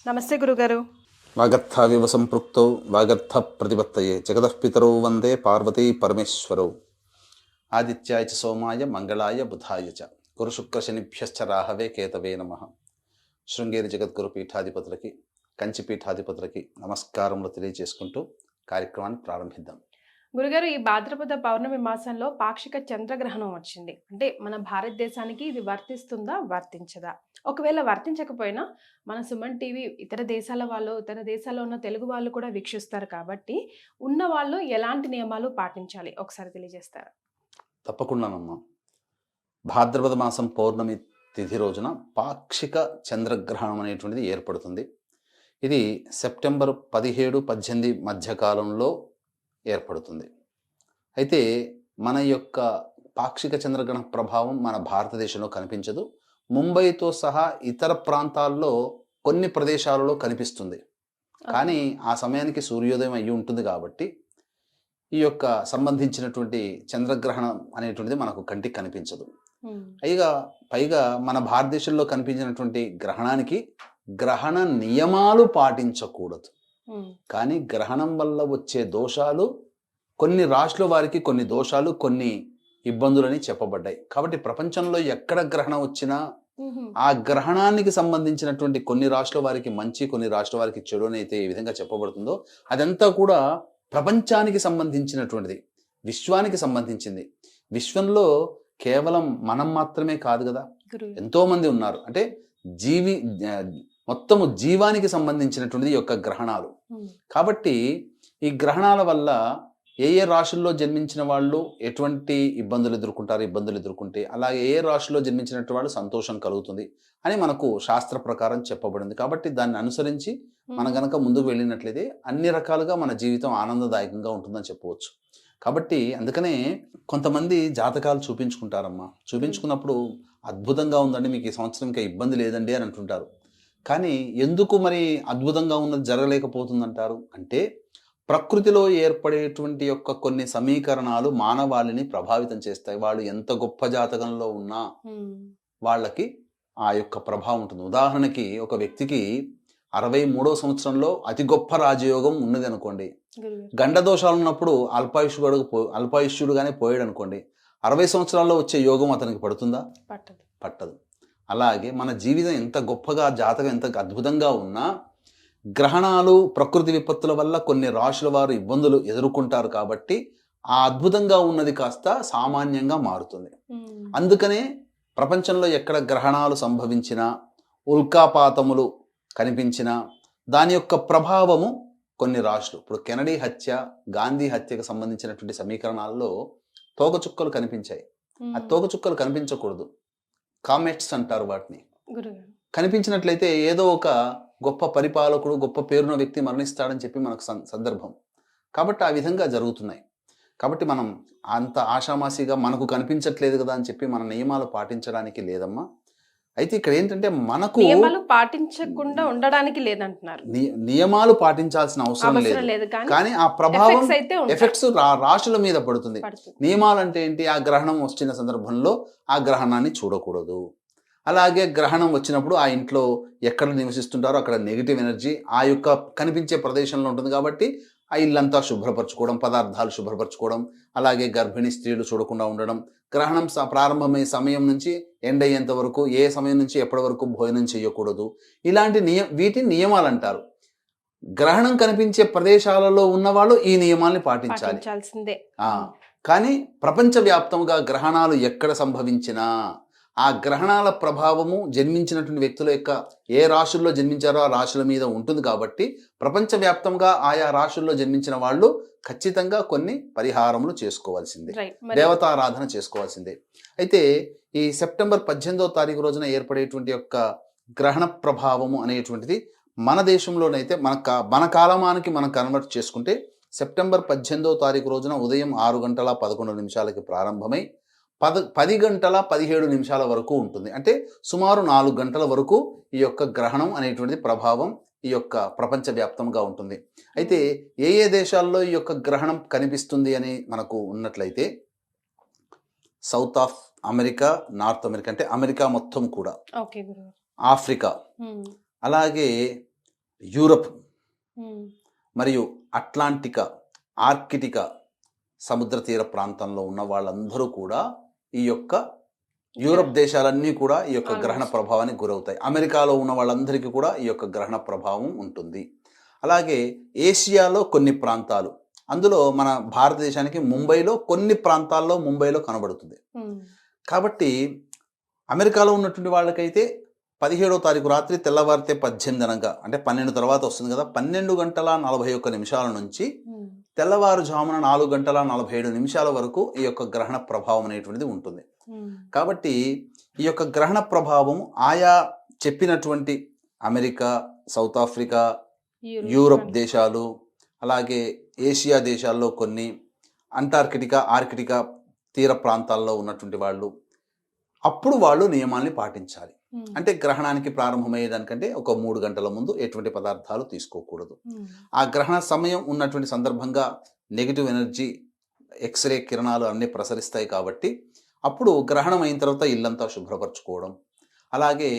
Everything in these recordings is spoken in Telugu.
నమస్తే గురుగారు. వాగర్థావివ సంపృక్తౌ వాగర్థ ప్రతిపత్తయే జగదఃపితరౌ వందే పార్వతీ పరమేశ్వరౌ. ఆదిత్యాయ చ సోమాయ మంగళాయ బుధాయ చ గురుశుక్రశనిభ్యశ్చ రాహవే కేతవే నమః. శృంగేరి జగద్గురు పీఠాధిపతులకి, కంచి పీఠాధిపతులకి నమస్కారములు తెలియజేసుకుంటూ కార్యక్రమాన్ని ప్రారంభిద్దాం. గురుగారు, ఈ భాద్రపద పౌర్ణమి మాసంలో పాక్షిక చంద్రగ్రహణం వచ్చింది. అంటే మన భారతదేశానికి ఇది వర్తిస్తుందా, వర్తించదా? ఒకవేళ వర్తించకపోయినా మన సుమన్ టీవీ ఇతర దేశాల వాళ్ళు, ఇతర దేశాల్లో ఉన్న తెలుగు వాళ్ళు కూడా వీక్షిస్తారు కాబట్టి ఉన్న వాళ్ళు ఎలాంటి నియమాలు పాటించాలి ఒకసారి తెలియజేస్తారా? తప్పకుండానమ్మా. భాద్రపద మాసం పౌర్ణమి తిథి రోజున పాక్షిక చంద్రగ్రహణం అనేటువంటిది ఏర్పడుతుంది. ఇది సెప్టెంబర్ 17-18 మధ్యకాలంలో ఏర్పడుతుంది. అయితే మన యొక్క పాక్షిక చంద్రగ్రహణ ప్రభావం మన భారతదేశంలో కనిపించదు. ముంబైతో సహా ఇతర ప్రాంతాల్లో కొన్ని ప్రదేశాలలో కనిపిస్తుంది. కానీ ఆ సమయానికి సూర్యోదయం అయ్యి ఉంటుంది కాబట్టి ఈ యొక్క సంబంధించినటువంటి చంద్రగ్రహణం అనేటువంటిది మనకు కంటికి కనిపించదు. పైగా మన భారతదేశంలో కనిపించినటువంటి గ్రహణానికి గ్రహణ నియమాలు పాటించకూడదు. కానీ గ్రహణం వల్ల వచ్చే దోషాలు కొన్ని రాశుల వారికి కొన్ని దోషాలు, కొన్ని ఇబ్బందులని చెప్పబడ్డాయి. కాబట్టి ప్రపంచంలో ఎక్కడ గ్రహణం వచ్చినా ఆ గ్రహణానికి సంబంధించినటువంటి కొన్ని రాశుల వారికి మంచి, కొన్ని రాశుల వారికి చెడు అని అయితే ఏ విధంగా చెప్పబడుతుందో అదంతా కూడా ప్రపంచానికి సంబంధించినటువంటిది, విశ్వానికి సంబంధించింది. విశ్వంలో కేవలం మనం మాత్రమే కాదు కదా, ఎంతో మంది ఉన్నారు. అంటే మొత్తము జీవానికి సంబంధించినటువంటిది యొక్క గ్రహణాలు. కాబట్టి ఈ గ్రహణాల వల్ల ఏ రాశుల్లో జన్మించిన వాళ్ళు ఎటువంటి ఇబ్బందులు ఎదుర్కొంటే అలాగే ఏ రాశిలో జన్మించినట్టు వాళ్ళు సంతోషం కలుగుతుంది అని మనకు శాస్త్ర ప్రకారం చెప్పబడింది. కాబట్టి దాన్ని అనుసరించి మనం గనక ముందుకు వెళ్ళినట్లయితే అన్ని రకాలుగా మన జీవితం ఆనందదాయకంగా ఉంటుందని చెప్పవచ్చు. కాబట్టి అందుకనే కొంతమంది జాతకాలు చూపించుకుంటారమ్మా. చూపించుకున్నప్పుడు అద్భుతంగా ఉందండి, మీకు ఈ సంవత్సరం ఇంకా ఇబ్బంది లేదండి అని అంటుంటారు. కానీ ఎందుకు మరి అద్భుతంగా ఉన్నది జరగలేకపోతుందంటారు అంటే ప్రకృతిలో ఏర్పడేటువంటి యొక్క కొన్ని సమీకరణాలు మానవాళిని ప్రభావితం చేస్తాయి. వాళ్ళు ఎంత గొప్ప జాతకంలో ఉన్నా వాళ్ళకి ఆ యొక్క ప్రభావం ఉంటుంది. ఉదాహరణకి ఒక వ్యక్తికి 63వ సంవత్సరంలో అతి గొప్ప రాజయోగం ఉన్నది అనుకోండి, గండ దోషాలు ఉన్నప్పుడు అల్పాయుష్యుడుగానే పోయాడు అనుకోండి, 60 సంవత్సరాల్లో వచ్చే యోగం అతనికి పడుతుందా? పట్టదు. అలాగే మన జీవితం ఎంత గొప్పగా, జాతకం ఎంత అద్భుతంగా ఉన్నా గ్రహణాలు, ప్రకృతి విపత్తుల వల్ల కొన్ని రాశుల వారు ఇబ్బందులు ఎదుర్కొంటారు. కాబట్టి ఆ అద్భుతంగా ఉన్నది కాస్త సామాన్యంగా మారుతుంది. అందుకనే ప్రపంచంలో ఎక్కడ గ్రహణాలు సంభవించినా, ఉల్కాపాతములు కనిపించినా దాని యొక్క ప్రభావము కొన్ని రాశులు, ఇప్పుడు కెనడీ హత్య, గాంధీ హత్యకు సంబంధించినటువంటి సమీకరణాల్లో తోకచుక్కలు కనిపించాయి. ఆ తోకచుక్కలు కనిపించకూడదు, కామెట్స్ అంటారు వాటిని. కనిపించినట్లయితే ఏదో ఒక గొప్ప పరిపాలకుడు, గొప్ప పేరున్న వ్యక్తి మరణిస్తాడని చెప్పి మనకు సందర్భం. కాబట్టి ఆ విధంగా జరుగుతున్నాయి. కాబట్టి మనం అంత ఆషామాషిగా మనకు కనిపించట్లేదు కదా అని చెప్పి మన నియమాలు పాటించడానికి లేదమ్మా. అయితే ఇక్కడ ఏంటంటే మనకు నియమాలు పాటించకుండా ఉండడానికి లేదంటున్నారు. నియమాలు పాటించాల్సిన అవసరం లేదు, కానీ ఆ ప్రభావం ఎఫెక్ట్స్ రాశుల మీద పడుతుంది. నియమాలు అంటే ఏంటి? ఆ గ్రహణం వచ్చిన సందర్భంలో ఆ గ్రహణాన్ని చూడకూడదు. అలాగే గ్రహణం వచ్చినప్పుడు ఆ ఇంట్లో ఎక్కడ నివసిస్తుంటారో అక్కడ నెగిటివ్ ఎనర్జీ ఆ యొక్క కనిపించే ప్రదేశంలో ఉంటుంది. కాబట్టి ఆ ఇల్లంతా శుభ్రపరచుకోవడం, పదార్థాలు శుభ్రపరచుకోవడం, అలాగే గర్భిణీ స్త్రీలు చూడకుండా ఉండడం, గ్రహణం ప్రారంభమయ్యే సమయం నుంచి ఎండ్ అయ్యేంత వరకు ఏ సమయం నుంచి ఎప్పటి వరకు భోజనం చేయకూడదు. ఇలాంటి వీటిని నియమాలు అంటారు. గ్రహణం కనిపించే ప్రదేశాలలో ఉన్నవాళ్ళు ఈ నియమాల్ని పాటించాల్సిందే. కానీ ప్రపంచవ్యాప్తంగా గ్రహణాలు ఎక్కడ సంభవించినా ఆ గ్రహణాల ప్రభావము జన్మించినటువంటి వ్యక్తుల యొక్క ఏ రాశుల్లో జన్మించారో ఆ రాశుల మీద ఉంటుంది. కాబట్టి ప్రపంచవ్యాప్తంగా ఆయా రాశుల్లో జన్మించిన వాళ్ళు ఖచ్చితంగా కొన్ని పరిహారములు చేసుకోవాల్సిందే, దేవతారాధన చేసుకోవాల్సిందే. అయితే ఈ సెప్టెంబర్ 18వ తారీఖు రోజున ఏర్పడేటువంటి యొక్క గ్రహణ ప్రభావము అనేటువంటిది మన దేశంలోనైతే మన కాలమానికి మనం కన్వర్ట్ చేసుకుంటే సెప్టెంబర్ 18వ తారీఖు రోజున ఉదయం 6:11 ప్రారంభమై 10 గంటల 17 నిమిషాల వరకు ఉంటుంది. అంటే సుమారు 4 గంటల వరకు ఈ యొక్క గ్రహణం అనేటువంటిది ప్రభావం ఈ యొక్క ప్రపంచవ్యాప్తంగా ఉంటుంది. అయితే ఏ దేశాల్లో ఈ యొక్క గ్రహణం కనిపిస్తుంది అని మనకు ఉన్నట్లయితే south of America, north America అంటే అమెరికా మొత్తం కూడా, ఆఫ్రికా, అలాగే యూరప్ ఉమ్, మరియు అట్లాంటిక, ఆర్కిటిక సముద్ర తీర ప్రాంతంలో ఉన్న వాళ్ళందరూ కూడా ఈ యొక్క యూరప్ దేశాలన్నీ కూడా ఈ యొక్క గ్రహణ Almost. ప్రభావానికి గురవుతాయి. అమెరికాలో ఉన్న వాళ్ళందరికీ కూడా ఈ యొక్క గ్రహణ ప్రభావం ఉంటుంది. అలాగే ఏషియాలో కొన్ని ప్రాంతాలు, అందులో మన భారతదేశానికి ముంబైలో కొన్ని ప్రాంతాల్లో ముంబైలో కనబడుతుంది. ఉమ్, కాబట్టి అమెరికాలో ఉన్నటువంటి వాళ్ళకైతే 17వ తారీఖు రాత్రి తెల్లవారితే 18 అనగా అంటే 12 తర్వాత వస్తుంది కదా, 12 గంటల 41 నిమిషాల నుంచి ఉమ్, తెల్లవారుజామున 4 గంటల 47 నిమిషాల వరకు ఈ యొక్క గ్రహణ ప్రభావం అనేటువంటిది ఉంటుంది. ఉమ్, కాబట్టి ఈ యొక్క గ్రహణ ప్రభావం ఆయా చెప్పినటువంటి అమెరికా, సౌత్ ఆఫ్రికా, యూరప్ దేశాలు, అలాగే ఏషియా దేశాల్లో కొన్ని, అంటార్కిటికా, ఆర్కిటికా తీర ప్రాంతాల్లో ఉన్నటువంటి వాళ్ళు అప్పుడు వాళ్ళు నియమాల్ని పాటించాలి. ఉమ్, అంటే గ్రహణానికి ప్రారంభమయ్యేదానికంటే ఒక 3 గంటల ముందు ఎటువంటి పదార్థాలు తీసుకోకూడదు. ఉమ్, ఆ గ్రహణ సమయం ఉన్నటువంటి సందర్భంగా నెగిటివ్ ఎనర్జీ, ఎక్స్రే కిరణాలు అన్నీ ప్రసరిస్తాయి. కాబట్టి అప్పుడు గ్రహణం అయిన తర్వాత ఇల్లంతా శుభ్రపరచుకోవడం, అలాగే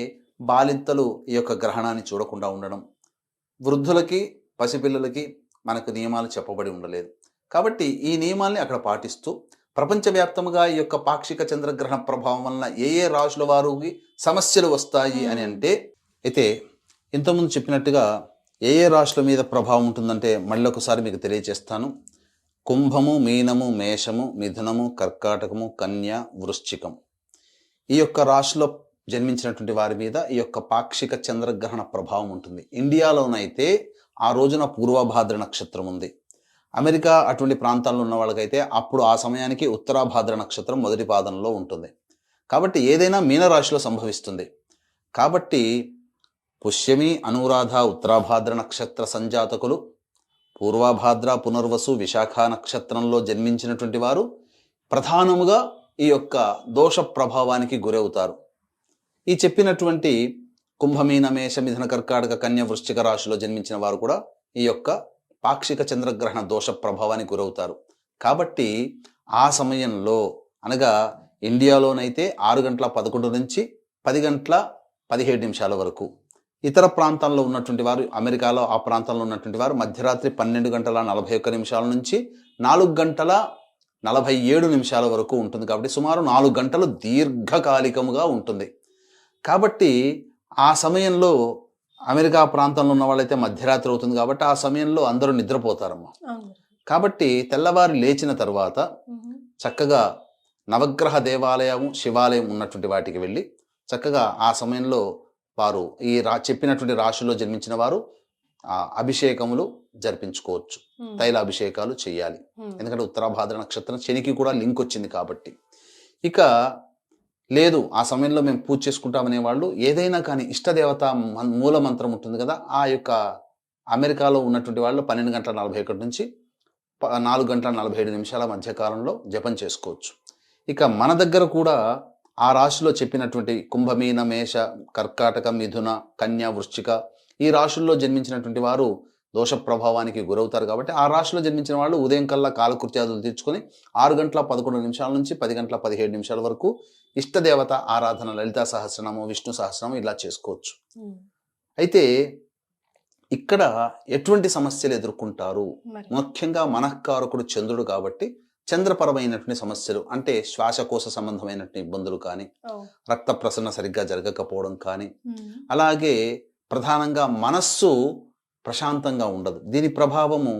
బాలింతలు ఈ యొక్క గ్రహణాన్ని చూడకుండా ఉండడం, వృద్ధులకి, పసిపిల్లలకి మనకు నియమాలు చెప్పబడి ఉండలేదు. కాబట్టి ఈ నియమాల్ని అక్కడ పాటిస్తూ ప్రపంచవ్యాప్తంగా ఈ యొక్క పాక్షిక చంద్రగ్రహణ ప్రభావం వలన ఏ ఏ రాశుల వారికి సమస్యలు వస్తాయి అని అంటే, అయితే ఇంతకుముందు చెప్పినట్టుగా ఏ ఏ రాశుల మీద ప్రభావం ఉంటుందంటే మళ్ళీ ఒకసారి మీకు తెలియజేస్తాను. కుంభము, మీనము, మేషము, మిథునము, కర్కాటకము, కన్య, వృశ్చికం ఈ యొక్క రాశిలో జన్మించినటువంటి వారి మీద ఈ యొక్క పాక్షిక చంద్రగ్రహణ ప్రభావం ఉంటుంది. ఇండియాలోనైతే ఆ రోజున పూర్వభాద్ర నక్షత్రం ఉంది. అమెరికా అటువంటి ప్రాంతాల్లో ఉన్న వాళ్ళకైతే అప్పుడు ఆ సమయానికి ఉత్తరాభాద్ర నక్షత్రం మొదటి పాదంలో ఉంటుంది. కాబట్టి ఏదైనా మీనరాశిలో సంభవిస్తుంది. కాబట్టి పుష్యమి, అనురాధ, ఉత్తరాభాద్ర నక్షత్ర సంజాతకులు, పూర్వభాద్ర, పునర్వసు, విశాఖ నక్షత్రంలో జన్మించినటువంటి వారు ప్రధానముగా ఈ యొక్క దోష ప్రభావానికి గురవుతారు. ఈ చెప్పినటువంటి కుంభమీన, మేష, మిథున, కర్కాటక, కన్య, వృశ్చిక రాశిలో జన్మించిన వారు కూడా ఈ యొక్క పాక్షిక చంద్రగ్రహణ దోష ప్రభావానికి గురవుతారు. కాబట్టి ఆ సమయంలో అనగా ఇండియాలోనైతే 6 గంటల 11 నుంచి 10 గంటల 17 నిమిషాల వరకు, ఇతర ప్రాంతాల్లో ఉన్నటువంటి వారు, అమెరికాలో ఆ ప్రాంతంలో ఉన్నటువంటి వారు మధ్యరాత్రి 12 గంటల 41 నిమిషాల నుంచి 4 గంటల 47 నిమిషాల వరకు ఉంటుంది. కాబట్టి సుమారు 4 గంటలు దీర్ఘకాలికముగా ఉంటుంది. కాబట్టి ఆ సమయంలో అమెరికా ప్రాంతంలో ఉన్న వాళ్ళైతే మధ్యరాత్రి అవుతుంది కాబట్టి ఆ సమయంలో అందరూ నిద్రపోతారమ్మా. అవును. కాబట్టి తెల్లవారి లేచిన తర్వాత ఉహు, చక్కగా నవగ్రహ దేవాలయం, శివాలయం ఉన్నటువంటి వాటికి వెళ్ళి చక్కగా ఆ సమయంలో వారు ఈ చెప్పినటువంటి రాశిలో జన్మించిన వారు అభిషేకములు జరిపించుకోవచ్చు. ఉమ్, తైలాభిషేకాలు చేయాలి. ఉమ్, ఎందుకంటే ఉత్తరాభాద్ర నక్షత్రం శనికి కూడా లింక్ వచ్చింది కాబట్టి. ఇక లేదు ఆ సమయంలో మేము పూజ చేసుకుంటామనే వాళ్ళు ఏదైనా కానీ ఇష్టదేవత మూల మంత్రం ఉంటుంది కదా, ఆ యొక్క అమెరికాలో ఉన్నటువంటి వాళ్ళు 12 గంటల 41 నుంచి 4 గంటల 47 నిమిషాల మధ్యకాలంలో జపం చేసుకోవచ్చు. ఇక మన దగ్గర కూడా ఆ రాశిలో చెప్పినటువంటి కుంభమీన, మేష, కర్కాటక, మిథున, కన్య, వృశ్చిక ఈ రాశుల్లో జన్మించినటువంటి వారు దోష ప్రభావానికి గురవుతారు. కాబట్టి ఆ రాశిలో జన్మించిన వాళ్ళు ఉదయం కల్లా కాలకృత్యాదులు తీర్చుకొని 6 గంటల 11 నిమిషాల నుంచి 10 గంటల 17 నిమిషాల వరకు ఇష్టదేవత ఆరాధన, లలితా సహస్రనామం, విష్ణు సహస్రనామం ఇలా చేసుకోవచ్చు. ఉమ్, అయితే ఇక్కడ ఎటువంటి సమస్యలు ఎదుర్కొంటారు? మరి ముఖ్యంగా మనఃకారకుడు చంద్రుడు కాబట్టి చంద్రపరమైనటువంటి సమస్యలు అంటే శ్వాసకోశ సంబంధమైనటువంటి ఇబ్బందులు కానీ, ఓ, రక్త ప్రసరణ సరిగ్గా జరగకపోవడం కానీ, ఉమ్, అలాగే ప్రధానంగా మనస్సు ప్రశాంతంగా ఉండదు. దీని ప్రభావము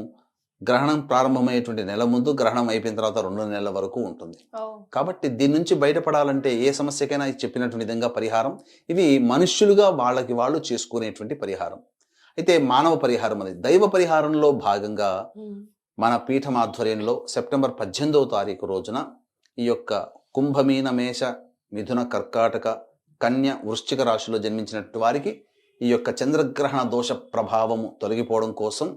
గ్రహణం ప్రారంభమయ్యేటువంటి నెల ముందు, గ్రహణం అయిపోయిన తర్వాత 2 నెలల వరకు ఉంటుంది. ఓ, కాబట్టి దీని నుంచి బయటపడాలంటే ఏ సమస్యకైనా చెప్పినటువంటి విధంగా పరిహారం, ఇవి మనుష్యులుగా వాళ్ళకి వాళ్ళు చేసుకునేటువంటి పరిహారం. అయితే మానవ పరిహారం అనేది దైవ పరిహారంలో భాగంగా ఉమ్, మన పీఠం ఆధ్వర్యంలో సెప్టెంబర్ 18వ తారీఖు రోజున ఈ యొక్క కుంభమీన, మేష, మిథున, కర్కాటక, కన్య, వృశ్చిక రాశిలో జన్మించినట్టు వారికి ఈ యొక్క చంద్రగ్రహణ దోష ప్రభావము తొలగిపోవడం కోసం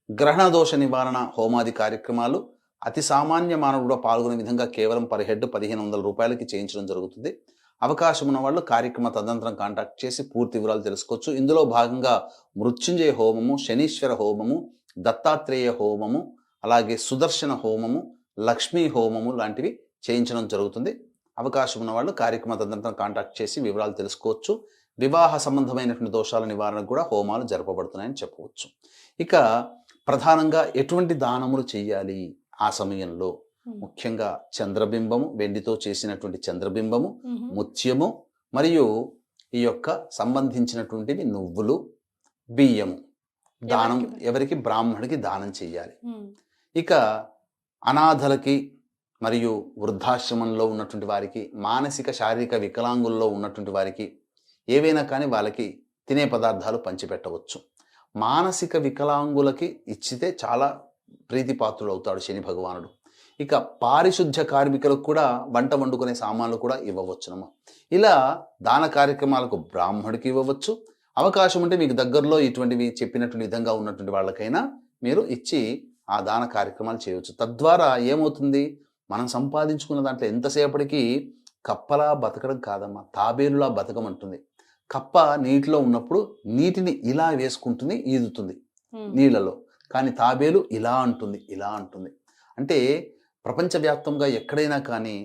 గ్రహణ దోష నివారణ హోమాది కార్యక్రమాలు అతి సామాన్య మానవుడు పాల్గొనే విధంగా కేవలం పర్ హెడ్ 1500 రూపాయలకి చేయించడం జరుగుతుంది. అవకాశం ఉన్న వాళ్ళు కార్యక్రమ తదనంతరం కాంటాక్ట్ చేసి పూర్తి వివరాలు తెలుసుకోవచ్చు. ఇందులో భాగంగా మృత్యుంజయ హోమము, శనీశ్వర హోమము, దత్తాత్రేయ హోమము, అలాగే సుదర్శన హోమము, లక్ష్మీ హోమము లాంటివి చేయించడం జరుగుతుంది. అవకాశం ఉన్న వాళ్ళు కార్యక్రమ తదనంతరం కాంటాక్ట్ చేసి వివరాలు తెలుసుకోవచ్చు. వివాహ సంబంధమైనటువంటి దోషాల నివారణకు కూడా హోమాలు జరపబడుతున్నాయని చెప్పవచ్చు. ఇక ప్రధానంగా ఎటువంటి దానములు చేయాలి ఆ సమయంలో? ముఖ్యంగా చంద్రబింబము, వెండితో చేసినటువంటి చంద్రబింబము, ముత్యము మరియు ఈ యొక్క సంబంధించినటువంటివి నువ్వులు, బియ్యము దానం ఎవరికి? బ్రాహ్మడికి దానం చేయాలి. ఇక అనాథలకి మరియు వృద్ధాశ్రమంలో ఉన్నటువంటి వారికి, మానసిక శారీరక వికలాంగుల్లో ఉన్నటువంటి వారికి ఏవైనా కానీ వాళ్ళకి తినే పదార్థాలు పంచిపెట్టవచ్చు. మానసిక వికలాంగులకి ఇచ్చితే చాలా ప్రీతిపాత్రుడు అవుతాడు శని భగవానుడు. ఇక పారిశుద్ధ్య కార్మికులకు కూడా వంట వండుకునే సామాన్లు కూడా ఇవ్వవచ్చునమ్మా. ఇలా దాన కార్యక్రమాలకు బ్రాహ్మడికి ఇవ్వవచ్చు. అవకాశం ఉంటే మీకు దగ్గరలో ఇటువంటివి చెప్పినటువంటి విధంగా ఉన్నటువంటి వాళ్ళకైనా మీరు ఇచ్చి ఆ దాన కార్యక్రమాలు చేయవచ్చు. తద్వారా ఏమవుతుంది? మనం సంపాదించుకున్న దాంట్లో ఎంతసేపటికి కప్పలా బతకడం కాదమ్మా, తాబేలులా బతకమంటుంది. కప్ప నీటిలో ఉన్నప్పుడు నీటిని ఇలా వేసుకుంటుంది, ఈదుతుంది నీళ్ళలో. కానీ తాబేలు ఇలా అంటుంది, ఇలా అంటుంది. అంటే ప్రపంచవ్యాప్తంగా ఎక్కడైనా కానీ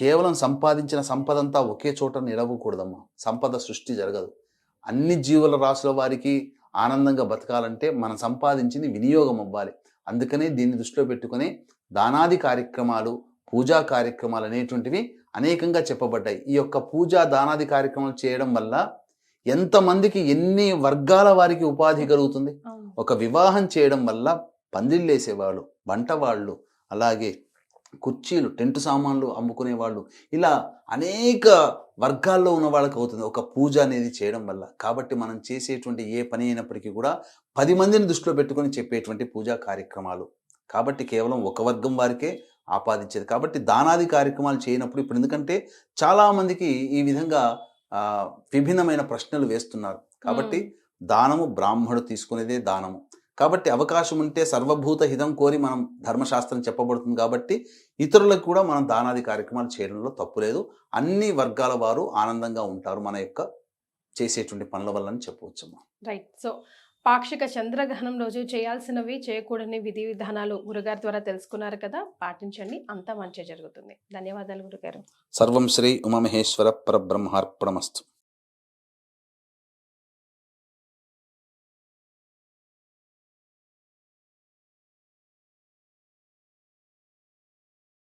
కేవలం సంపాదించిన సంపదంతా ఒకే చోట నిలవకూడదమ్మా. సంపద సృష్టి జరగదు. అన్ని జీవుల రాశుల వారికి ఆనందంగా బతకాలంటే మనం సంపాదించింది వినియోగం అవ్వాలి. అందుకనే దీన్ని దృష్టిలో పెట్టుకుని దానాది కార్యక్రమాలు, పూజా కార్యక్రమాలు అనేటువంటివి అనేకంగా చెప్పబడ్డాయి. ఈ యొక్క పూజా దానాది కార్యక్రమాలు చేయడం వల్ల ఎంతమందికి, ఎన్ని వర్గాల వారికి ఉపాధి కలుగుతుంది. ఒక వివాహం చేయడం వల్ల పందిళ్ళు వేసేవాళ్ళు, వంట వాళ్ళు, అలాగే కుర్చీలు, టెంట్ సామాన్లు అమ్ముకునే వాళ్ళు, ఇలా అనేక వర్గాల్లో ఉన్న వాళ్ళకి అవుతుంది ఒక పూజ అనేది చేయడం వల్ల. కాబట్టి మనం చేసేటువంటి ఏ పని అయినప్పటికీ కూడా 10 మందిని దృష్టిలో పెట్టుకొని చెప్పేటువంటి పూజా కార్యక్రమాలు. కాబట్టి కేవలం ఒక వర్గం వారికే ఆపాదించేది. కాబట్టి దానాది కార్యక్రమాలు చేయనప్పుడు ఇప్పుడు ఎందుకంటే చాలామందికి ఈ విధంగా విభిన్నమైన ప్రశ్నలు వేస్తున్నారు. కాబట్టి దానము బ్రాహ్మడు తీసుకునేదే దానము. కాబట్టి అవకాశం ఉంటే సర్వభూత హితం కోరి మనం ధర్మశాస్త్రం చెప్పబడుతుంది. కాబట్టి ఇతరులకు కూడా మనం దానాది కార్యక్రమాలు చేయడంలో తప్పు లేదు. అన్ని వర్గాల వారు ఆనందంగా ఉంటారు మన యొక్క చేసేటువంటి పనుల వల్ల అని చెప్పవచ్చమ్మా. రైట్. సో పాక్షిక చంద్రగ్రహణం రోజు చేయాల్సినవి, చేయకూడని విధి విధానాలు గురుగారి ద్వారా తెలుసుకున్నారు కదా, పాటించండి, అంతా మంచి జరుగుతుంది. ధన్యవాదాలు గురుగారు. సర్వం శ్రీ ఉమామహేశ్వర పరబ్రహ్మార్పణమస్తు.